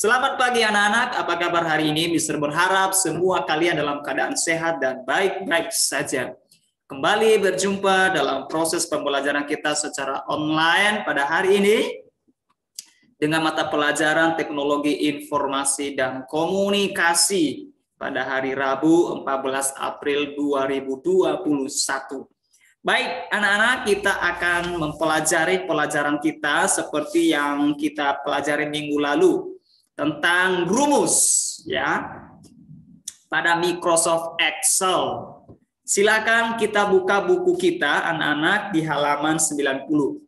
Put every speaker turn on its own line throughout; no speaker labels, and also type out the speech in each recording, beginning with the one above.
Selamat pagi anak-anak, apa kabar hari ini? Mister berharap semua kalian dalam keadaan sehat dan baik-baik saja. Kembali berjumpa dalam proses pembelajaran kita secara online pada hari ini dengan mata pelajaran Teknologi Informasi dan Komunikasi pada hari Rabu 14 April 2021. Baik, anak-anak, kita akan mempelajari pelajaran kita seperti yang kita pelajari minggu lalu tentang rumus ya pada Microsoft Excel. Silakan kita buka buku kita anak-anak di halaman 90.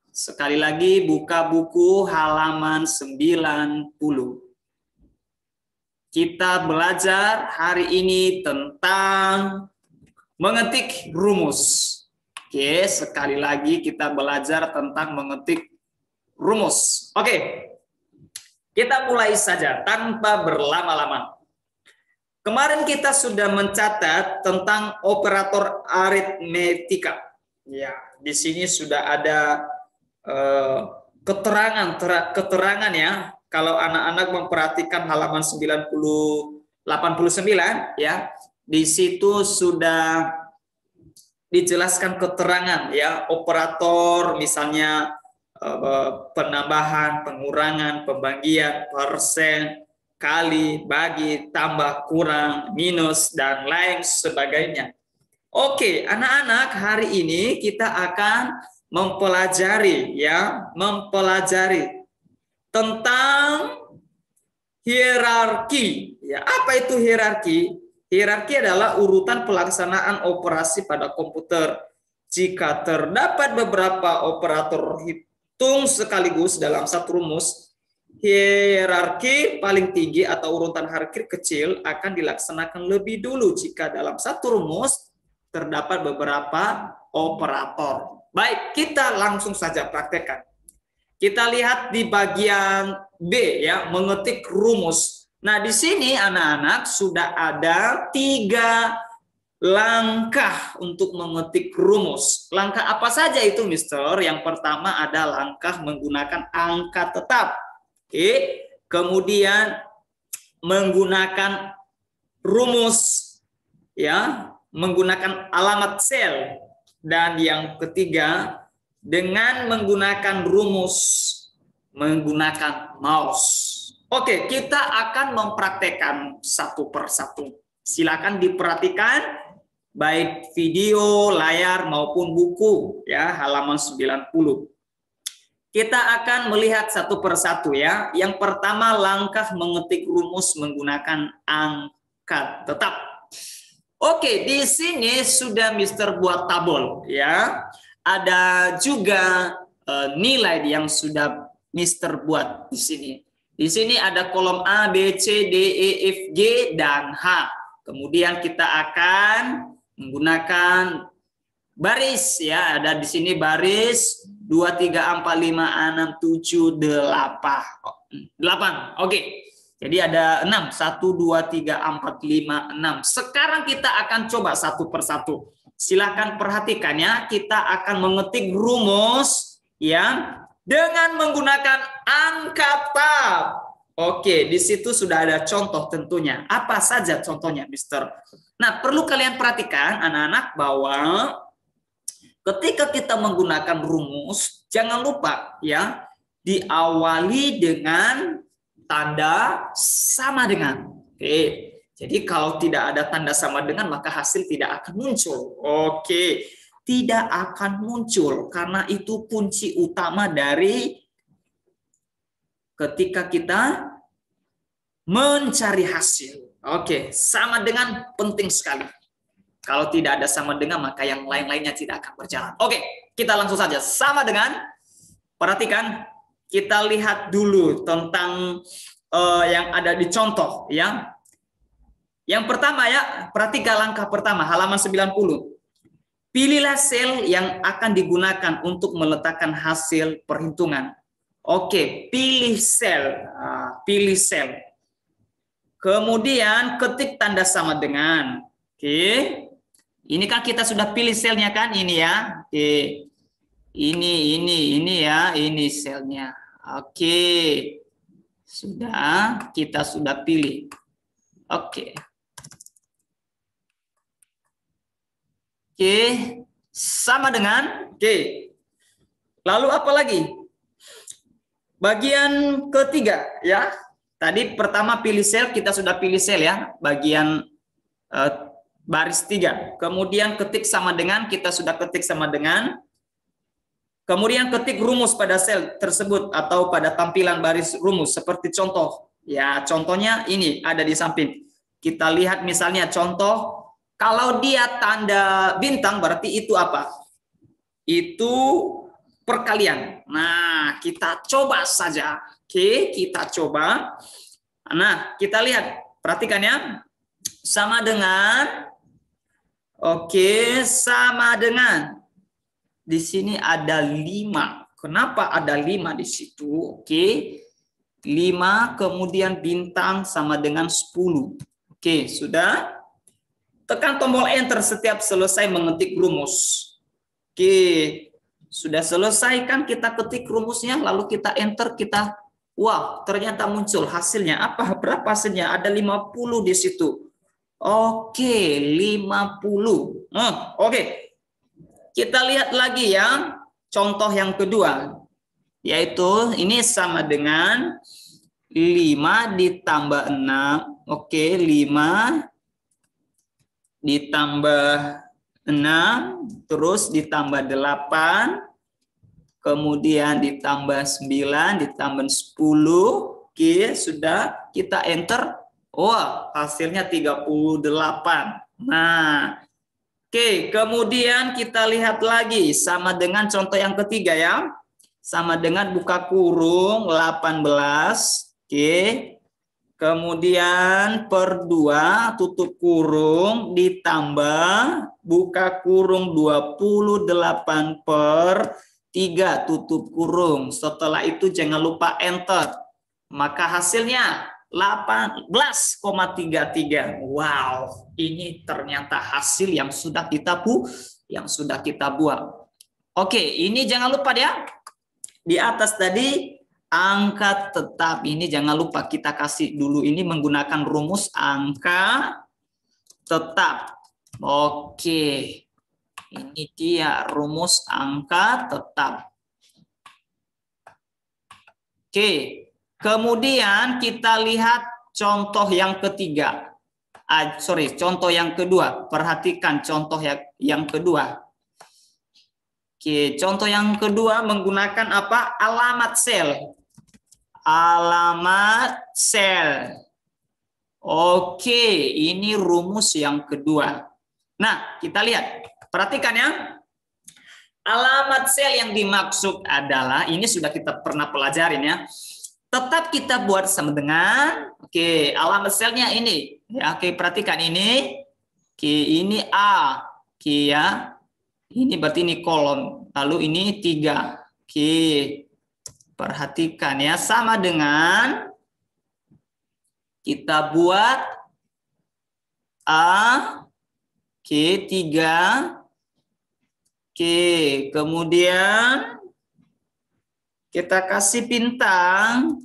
Sekali lagi buka buku halaman 90. Kita belajar hari ini tentang mengetik rumus. Oke, sekali lagi kita belajar tentang mengetik rumus. Oke. Kita mulai saja tanpa berlama-lama. Kemarin kita sudah mencatat tentang operator aritmetika. Ya, di sini sudah ada keterangan ya. Kalau anak-anak memperhatikan halaman 89 ya, di situ sudah dijelaskan keterangan ya operator misalnya penambahan, pengurangan, pembagian, persen, kali, bagi, tambah, kurang, minus, dan lain sebagainya. Oke, anak-anak, hari ini kita akan mempelajari tentang hierarki. Ya, apa itu hierarki? Hierarki adalah urutan pelaksanaan operasi pada komputer. Jika terdapat beberapa operator hitung sekaligus dalam satu rumus, hierarki paling tinggi atau urutan hierarki kecil akan dilaksanakan lebih dulu jika dalam satu rumus terdapat beberapa operator. Baik, kita langsung saja praktekkan. Kita lihat di bagian B ya, mengetik rumus. Nah, di sini anak-anak sudah ada 3 langkah untuk mengetik rumus. Langkah apa saja itu, Mister? Yang pertama ada langkah menggunakan angka tetap. Oke. Kemudian menggunakan rumus ya, menggunakan alamat sel. Dan yang ketiga dengan menggunakan rumus menggunakan mouse. Oke, kita akan mempraktekkan satu persatu. Silakan diperhatikan baik video, layar maupun buku ya, halaman 90. Kita akan melihat satu persatu ya. Yang pertama langkah mengetik rumus menggunakan angka tetap. Oke, di sini sudah Mister buat tabel ya. Ada juga nilai yang sudah Mister buat di sini. Di sini ada kolom A, B, C, D, E, F, G dan H. Kemudian kita akan menggunakan baris ya, ada di sini baris 2 3 4 5 6 7 8. Oke. Jadi ada 6 1 2 3 4 5 6. Sekarang kita akan coba satu persatu. Silakan perhatikan ya, kita akan mengetik rumus ya dengan menggunakan angka tab. Oke, di situ sudah ada contoh tentunya. Apa saja contohnya, Mister? Nah, perlu kalian perhatikan anak-anak bahwa ketika kita menggunakan rumus, jangan lupa ya, diawali dengan tanda sama dengan. Oke. Jadi kalau tidak ada tanda sama dengan, maka hasil tidak akan muncul. Oke. Tidak akan muncul karena itu kunci utama dari ketika kita mencari hasil. Oke, sama dengan penting sekali. Kalau tidak ada sama dengan, maka yang lain-lainnya tidak akan berjalan. Oke, kita langsung saja. Sama dengan, perhatikan, kita lihat dulu tentang yang ada di contoh. Ya. Yang pertama ya, perhatikan langkah pertama, halaman 90. Pilihlah sel yang akan digunakan untuk meletakkan hasil perhitungan. Oke, pilih sel. Pilih sel. Kemudian ketik tanda sama dengan. Oke. Ini kan kita sudah pilih selnya kan, ini ya. Oke. Ini ya, ini selnya. Oke. Sudah, kita sudah pilih. Oke. Oke, sama dengan oke. Lalu apa lagi? Bagian ketiga ya. Tadi pertama pilih sel, kita sudah pilih sel ya. Bagian baris 3. Kemudian ketik sama dengan, kita sudah ketik sama dengan. Kemudian ketik rumus pada sel tersebut atau pada tampilan baris rumus seperti contoh. Ya, contohnya ini ada di samping. Kita lihat misalnya contoh, kalau dia tanda bintang berarti itu apa? Itu perkalian. Nah, kita coba saja. Oke, kita coba. Nah, kita lihat. Perhatikan ya. Sama dengan. Oke, sama dengan. Di sini ada 5. Kenapa ada 5 di situ? Oke. 5 kemudian bintang sama dengan 10. Oke, sudah. Tekan tombol enter setiap selesai mengetik rumus. Oke. Sudah selesai kan kita ketik rumusnya, lalu kita enter, kita wah, ternyata muncul hasilnya. Apa? Berapa hasilnya? Ada 50 di situ. Oke, 50. Oke. Kita lihat lagi ya, contoh yang kedua. Yaitu ini sama dengan 5 ditambah 6. Oke, 5 ditambah 6, terus ditambah 8, kemudian ditambah 9, ditambah 10. Oke, sudah kita enter. Wah, hasilnya 38. Nah, oke, kemudian kita lihat lagi sama dengan contoh yang ketiga ya. Sama dengan buka kurung 18. Oke. Kemudian per 2 tutup kurung ditambah buka kurung 28 per 3 tutup kurung. Setelah itu jangan lupa enter. Maka hasilnya 18,33. Wow, ini ternyata hasil yang sudah kita buat. Oke, ini jangan lupa ya. Di atas tadi angka tetap, ini jangan lupa kita kasih dulu, ini menggunakan rumus angka tetap. Oke, ini dia rumus angka tetap. Oke, kemudian kita lihat contoh yang ketiga. Contoh yang kedua. Perhatikan contoh yang kedua. Oke, contoh yang kedua menggunakan apa? Alamat sel. Alamat sel. Oke, ini rumus yang kedua. Nah, kita lihat. Perhatikan ya. Alamat sel yang dimaksud adalah, ini sudah kita pernah pelajarin ya. Tetap kita buat sama dengan, oke, alamat selnya ini. Ya, oke, perhatikan ini. Oke, ini A. Oke ya. Ini berarti ini kolom. Lalu ini 3. Oke. Perhatikan ya, sama dengan kita buat A, oke, 3, oke, kemudian kita kasih bintang,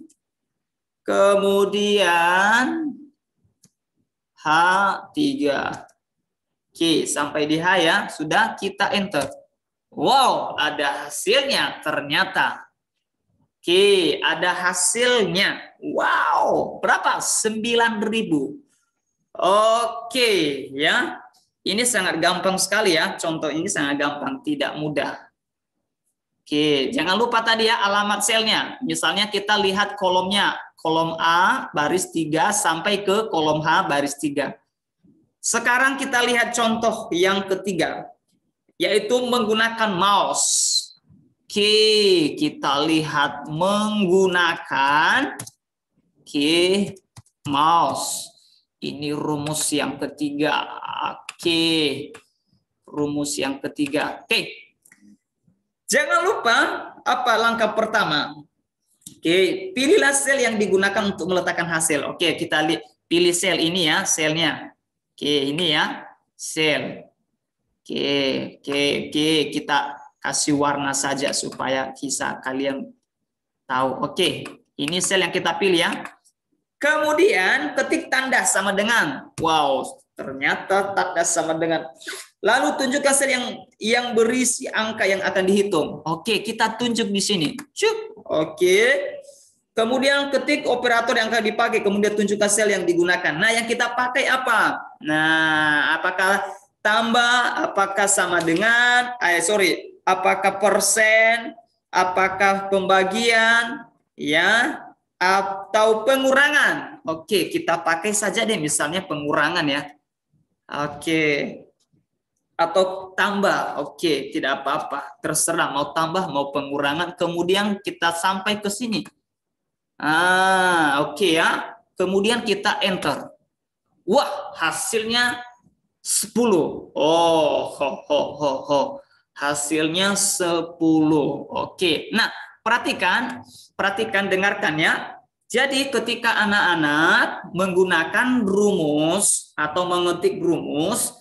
kemudian H3. Oke, sampai di H ya, sudah kita enter. Wow, ada hasilnya ternyata. Oke, ada hasilnya. Wow, berapa? 9.000. Oke, ya. Ini sangat gampang sekali ya. Contoh ini sangat gampang, tidak mudah. Oke, jangan lupa tadi ya alamat selnya. Misalnya kita lihat kolomnya. Kolom A baris 3 sampai ke kolom H baris 3. Sekarang kita lihat contoh yang ketiga. Yaitu menggunakan mouse. Oke, kita lihat menggunakan mouse. Ini rumus yang ketiga. Oke, rumus yang ketiga. Oke, jangan lupa apa langkah pertama. Oke, pilihlah sel yang digunakan untuk meletakkan hasil. Oke, kita pilih sel ini ya, selnya. Oke, ini ya, sel. Oke, kita kasih warna saja supaya bisa kalian tahu. Oke, Ini sel yang kita pilih ya. Kemudian ketik tanda sama dengan. Wow, ternyata tanda sama dengan. Lalu tunjukkan sel yang berisi angka yang akan dihitung. Oke, kita tunjuk di sini. Cuk. Oke. Kemudian ketik operator yang akan dipakai. Kemudian tunjukkan sel yang digunakan. Nah, yang kita pakai apa? Nah, apakah tambah? Apakah sama dengan? Apakah persen? Apakah pembagian? Ya, atau pengurangan. Oke, kita pakai saja deh misalnya pengurangan ya. Oke. Atau tambah. Oke, tidak apa-apa. Terserah mau tambah mau pengurangan. Kemudian kita sampai ke sini. Oke ya. Kemudian kita enter. Wah, hasilnya 10. Hasilnya 10. Oke. Nah, perhatikan, dengarkan ya. Jadi ketika anak-anak menggunakan rumus atau mengetik rumus,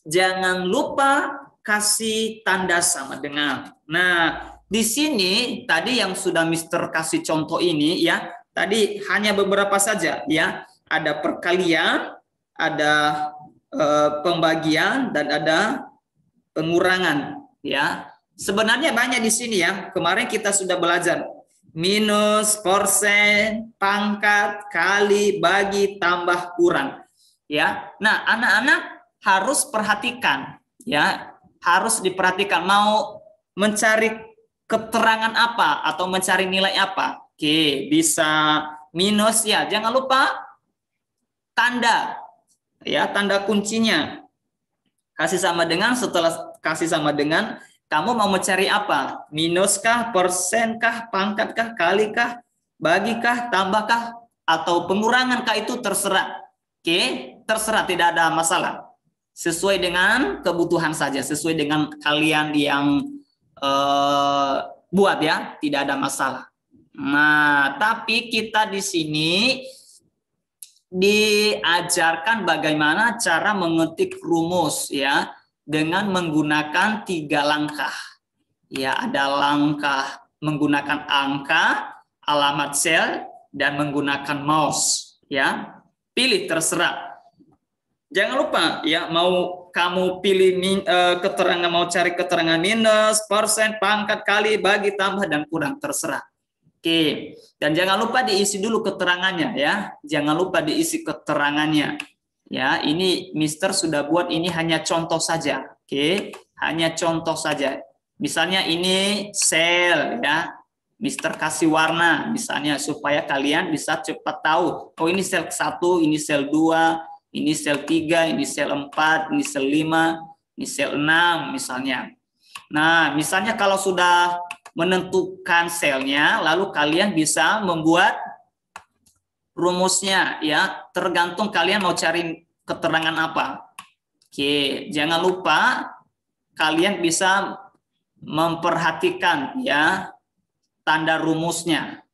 jangan lupa kasih tanda sama dengan. Nah, di sini tadi yang sudah Mister kasih contoh ini ya, tadi hanya beberapa saja ya. Ada perkalian, ada pembagian, dan ada pengurangan ya. Sebenarnya banyak di sini ya. Kemarin kita sudah belajar minus, persen, pangkat, kali, bagi, tambah, kurang ya. Nah, anak-anak harus perhatikan ya, harus diperhatikan mau mencari keterangan apa atau mencari nilai apa. Oke, bisa minus ya, jangan lupa tanda ya, tanda kuncinya kasih sama dengan. Setelah kasih sama dengan, kamu mau mencari apa? Minuskah, persenkah, pangkatkah, kalikah, bagikah, tambahkah, atau pengurangankah? Itu terserah. Oke, terserah, tidak ada masalah. Sesuai dengan kebutuhan saja, sesuai dengan kalian yang buat ya, tidak ada masalah. Nah, tapi kita di sini diajarkan bagaimana cara mengetik rumus ya dengan menggunakan 3 langkah. Ya, ada langkah menggunakan angka, alamat sel, dan menggunakan mouse ya. Pilih, terserah. Jangan lupa ya, mau kamu pilih keterangan, mau cari keterangan minus, persen, pangkat, kali, bagi, tambah, dan kurang, terserah. Oke, dan jangan lupa diisi dulu keterangannya ya. Jangan lupa diisi keterangannya. Ya, ini Mister sudah buat, ini hanya contoh saja. Oke, hanya contoh saja. Misalnya ini sel ya. Mister kasih warna misalnya supaya kalian bisa cepat tahu. Oh, ini sel 1, ini sel 2, ini sel 3, ini sel 4, ini sel 5, ini sel 6 misalnya. Nah, misalnya kalau sudah menentukan selnya, lalu kalian bisa membuat rumusnya ya, tergantung kalian mau cari keterangan apa. Oke, jangan lupa kalian bisa memperhatikan ya tanda rumusnya.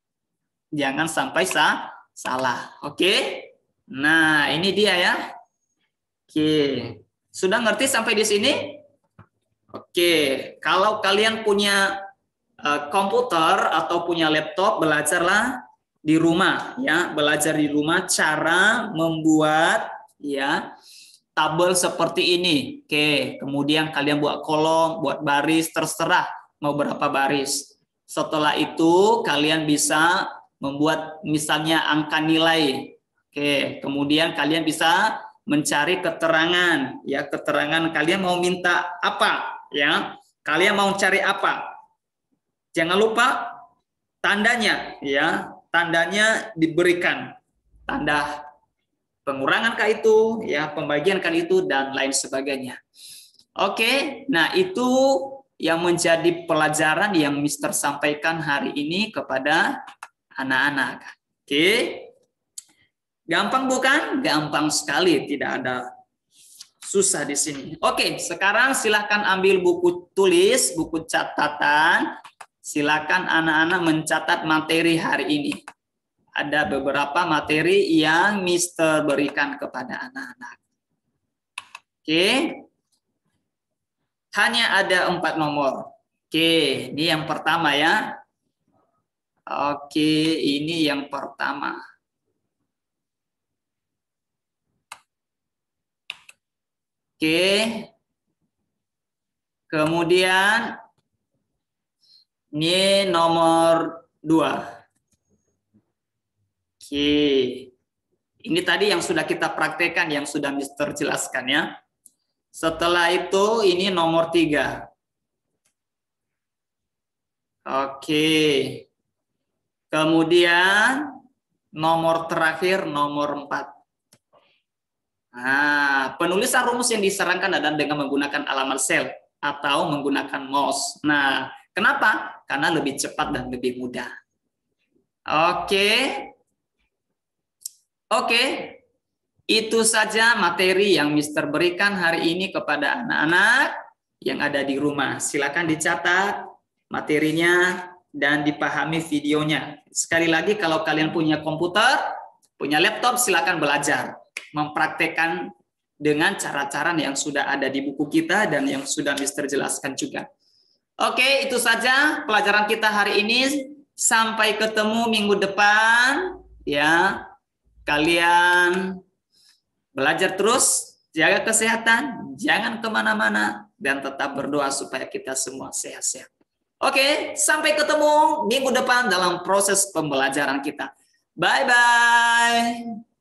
Jangan sampai salah. Oke? Nah, ini dia ya. Oke. Sudah ngerti sampai di sini? Oke, kalau kalian punya komputer atau punya laptop, belajarlah di rumah ya, belajar di rumah cara membuat ya tabel seperti ini. Oke, kemudian kalian buat kolom, buat baris, terserah mau berapa baris. Setelah itu kalian bisa membuat misalnya angka nilai. Oke, kemudian kalian bisa mencari keterangan ya, keterangan kalian mau minta apa ya, kalian mau cari apa. Jangan lupa tandanya ya, tandanya diberikan. Tanda pengurangan kah itu, ya pembagian kah itu, dan lain sebagainya. Oke, nah itu yang menjadi pelajaran yang Mister sampaikan hari ini kepada anak-anak. Oke, gampang bukan? Gampang sekali, tidak ada susah di sini. Oke, sekarang silakan ambil buku tulis, buku catatan. Silakan anak-anak mencatat materi hari ini. Ada beberapa materi yang Mister berikan kepada anak-anak. Oke. Hanya ada 4 nomor. Oke, ini yang pertama ya. Oke, ini yang pertama. Oke. Kemudian ini nomor 2. Oke. Ini tadi yang sudah kita praktekkan, yang sudah Mister jelaskan ya. Setelah itu ini nomor 3. Oke. Kemudian nomor terakhir nomor 4. Nah, penulisan rumus yang disarankan adalah dengan menggunakan alamat sel atau menggunakan mouse. Nah, kenapa? Karena lebih cepat dan lebih mudah. Oke. Oke. Itu saja materi yang Mister berikan hari ini kepada anak-anak yang ada di rumah. Silakan dicatat materinya dan dipahami videonya. Sekali lagi, kalau kalian punya komputer, punya laptop, silakan belajar mempraktekkan dengan cara-cara yang sudah ada di buku kita dan yang sudah Mister jelaskan juga. Oke, itu saja pelajaran kita hari ini. Sampai ketemu minggu depan ya. Kalian belajar terus, jaga kesehatan, jangan kemana-mana, dan tetap berdoa supaya kita semua sehat-sehat. Oke, sampai ketemu minggu depan dalam proses pembelajaran kita. Bye-bye.